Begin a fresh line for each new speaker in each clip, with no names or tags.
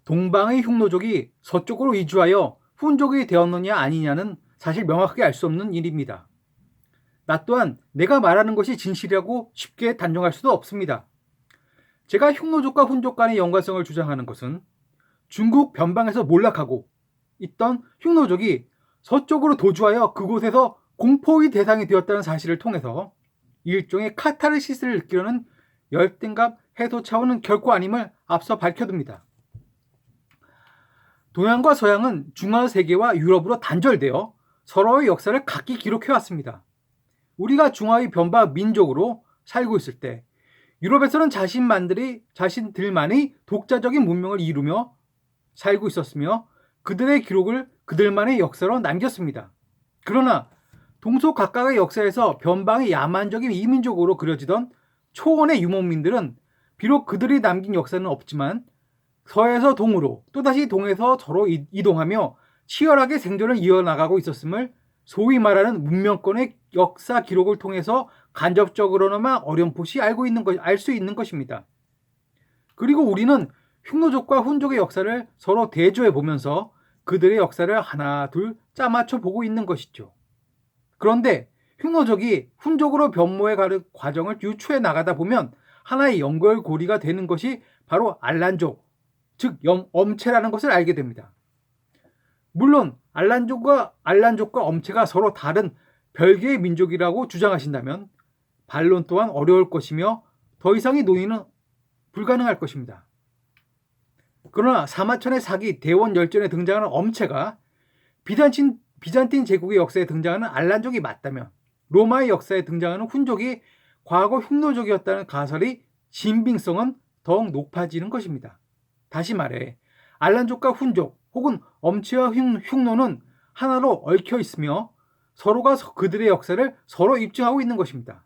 동방의 흉노족이 서쪽으로 이주하여 훈족이 되었느냐 아니냐는 사실 명확하게 알 수 없는 일입니다. 나 또한 내가 말하는 것이 진실이라고 쉽게 단정할 수도 없습니다. 제가 흉노족과 훈족 간의 연관성을 주장하는 것은 중국 변방에서 몰락하고 있던 흉노족이 서쪽으로 도주하여 그곳에서 공포의 대상이 되었다는 사실을 통해서 일종의 카타르시스를 느끼려는 열등감 해소 차원은 결코 아님을 앞서 밝혀둡니다. 동양과 서양은 중화 세계와 유럽으로 단절되어 서로의 역사를 각기 기록해왔습니다. 우리가 중화의 변방 민족으로 살고 있을 때 유럽에서는 자신들만의 독자적인 문명을 이루며 살고 있었으며 그들의 기록을 그들만의 역사로 남겼습니다. 그러나 동서 각각의 역사에서 변방의 야만적인 이민족으로 그려지던 초원의 유목민들은 비록 그들이 남긴 역사는 없지만 서에서 동으로 또다시 동에서 서로 이동하며 치열하게 생존을 이어나가고 있었음을 소위 말하는 문명권의 역사 기록을 통해서 간접적으로나마 어렴풋이 알 수 있는 것입니다. 그리고 우리는 흉노족과 훈족의 역사를 서로 대조해 보면서 그들의 역사를 하나 둘 짜맞춰 보고 있는 것이죠. 그런데 흉노족이 훈족으로 변모해 가는 과정을 유추해 나가다 보면 하나의 연결고리가 되는 것이 바로 알란족, 즉 엄체라는 것을 알게 됩니다. 물론 알란족과 엄체가 서로 다른 별개의 민족이라고 주장하신다면 반론 또한 어려울 것이며 더 이상의 논의는 불가능할 것입니다. 그러나 사마천의 사기 대원 열전에 등장하는 엄체가 비잔틴 제국의 역사에 등장하는 알란족이 맞다면 로마의 역사에 등장하는 훈족이 과거 흉노족이었다는 가설의 신빙성은 더욱 높아지는 것입니다. 다시 말해 알란족과 훈족 혹은 엄체와 흉노는 하나로 얽혀 있으며 서로가 그들의 역사를 서로 입증하고 있는 것입니다.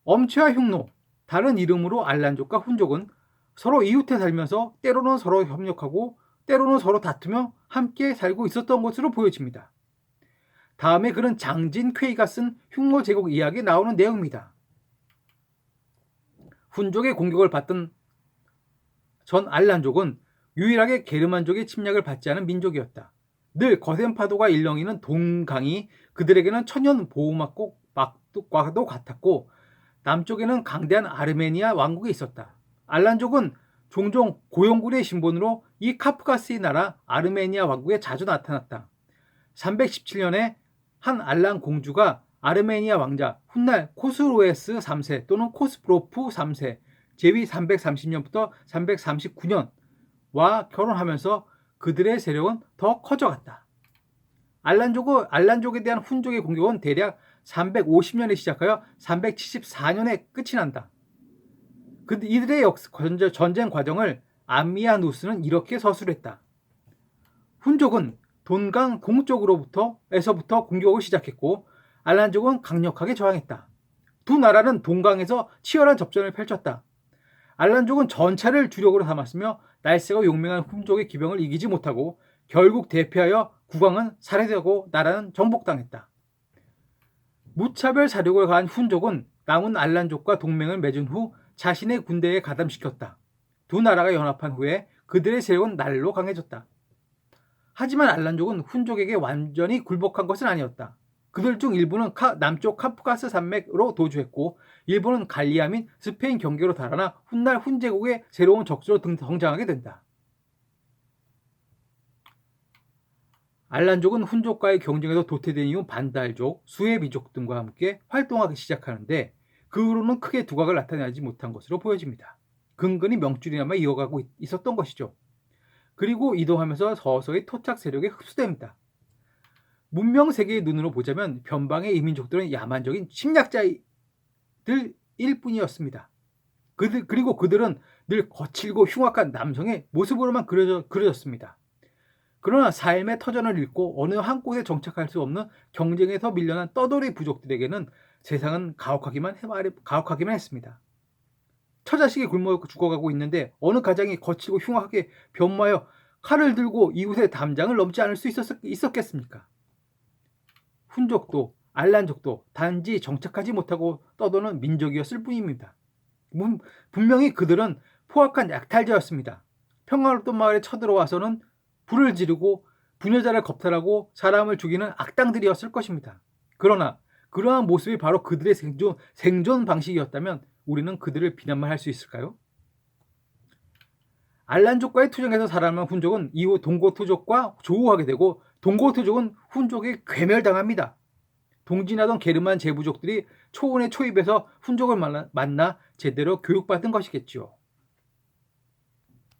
엄체와 흉노, 다른 이름으로 알란족과 훈족은 서로 이웃해 살면서 때로는 서로 협력하고 때로는 서로 다투며 함께 살고 있었던 것으로 보여집니다. 다음에 그는 장진 퀘이가 쓴 흉노 제국 이야기에 나오는 내용입니다. 훈족의 공격을 받던 전 알란족은 유일하게 게르만족의 침략을 받지 않은 민족이었다. 늘 거센 파도가 일렁이는 동강이 그들에게는 천연 보호막과도 같았고 남쪽에는 강대한 아르메니아 왕국이 있었다. 알란족은 종종 고용군의 신분으로 이 카프가스의 나라 아르메니아 왕국에 자주 나타났다. 317년에 한 알란 공주가 아르메니아 왕자 훗날 코스로에스 3세 또는 코스프로프 3세 제위 330년부터 339년와 결혼하면서 그들의 세력은 더 커져갔다. 알란족에 대한 훈족의 공격은 대략 350년에 시작하여 374년에 끝이 난다. 이들의 전쟁 과정을 암미아누스는 이렇게 서술했다. 훈족은 돈강 동쪽에서부터 공격을 시작했고 알란족은 강력하게 저항했다. 두 나라는 동강에서 치열한 접전을 펼쳤다. 알란족은 전차를 주력으로 삼았으며 날쌔고 용맹한 훈족의 기병을 이기지 못하고 결국 대패하여 국왕은 살해되고 나라는 정복당했다. 무차별 사륙을 가한 훈족은 남은 알란족과 동맹을 맺은 후 자신의 군대에 가담시켰다. 두 나라가 연합한 후에 그들의 세력은 날로 강해졌다. 하지만 알란족은 훈족에게 완전히 굴복한 것은 아니었다. 그들 중 일부는 남쪽 카프가스 산맥으로 도주했고 일부는 갈리아 및 스페인 경계로 달아나 훗날 훈제국의 새로운 적수로 등장하게 된다. 알란족은 훈족과의 경쟁에서 도태된 이후 반달족, 수에비족 등과 함께 활동하기 시작하는데 그 후로는 크게 두각을 나타내지 못한 것으로 보여집니다. 근근히 명줄이나마 이어가고 있었던 것이죠. 그리고 이동하면서 서서히 토착 세력에 흡수됩니다. 문명 세계의 눈으로 보자면 변방의 이민족들은 야만적인 침략자들일 뿐이었습니다. 그리고 그들은 늘 거칠고 흉악한 남성의 모습으로만 그려졌습니다. 그러나 삶의 터전을 잃고 어느 한 곳에 정착할 수 없는 경쟁에서 밀려난 떠돌이 부족들에게는 세상은 가혹하기만 했습니다. 처자식이 굶어 죽어가고 있는데 어느 가장이 거칠고 흉하게 변모하여 칼을 들고 이웃의 담장을 넘지 않을 수 있었겠습니까? 훈족도 알란족도 단지 정착하지 못하고 떠도는 민족이었을 뿐입니다. 분명히 그들은 포악한 약탈자였습니다. 평화롭던 마을에 쳐들어와서는 불을 지르고 부녀자를 겁탈하고 사람을 죽이는 악당들이었을 것입니다. 그러나 그러한 모습이 바로 그들의 생존 방식이었다면 우리는 그들을 비난만 할 수 있을까요? 알란족과의 투쟁에서 살아남은 훈족은 이후 동고투족과 조우하게 되고 동고투족은 훈족에 괴멸당합니다. 동진하던 게르만 제부족들이 초원의 초입에서 훈족을 만나 제대로 교육받은 것이겠지요.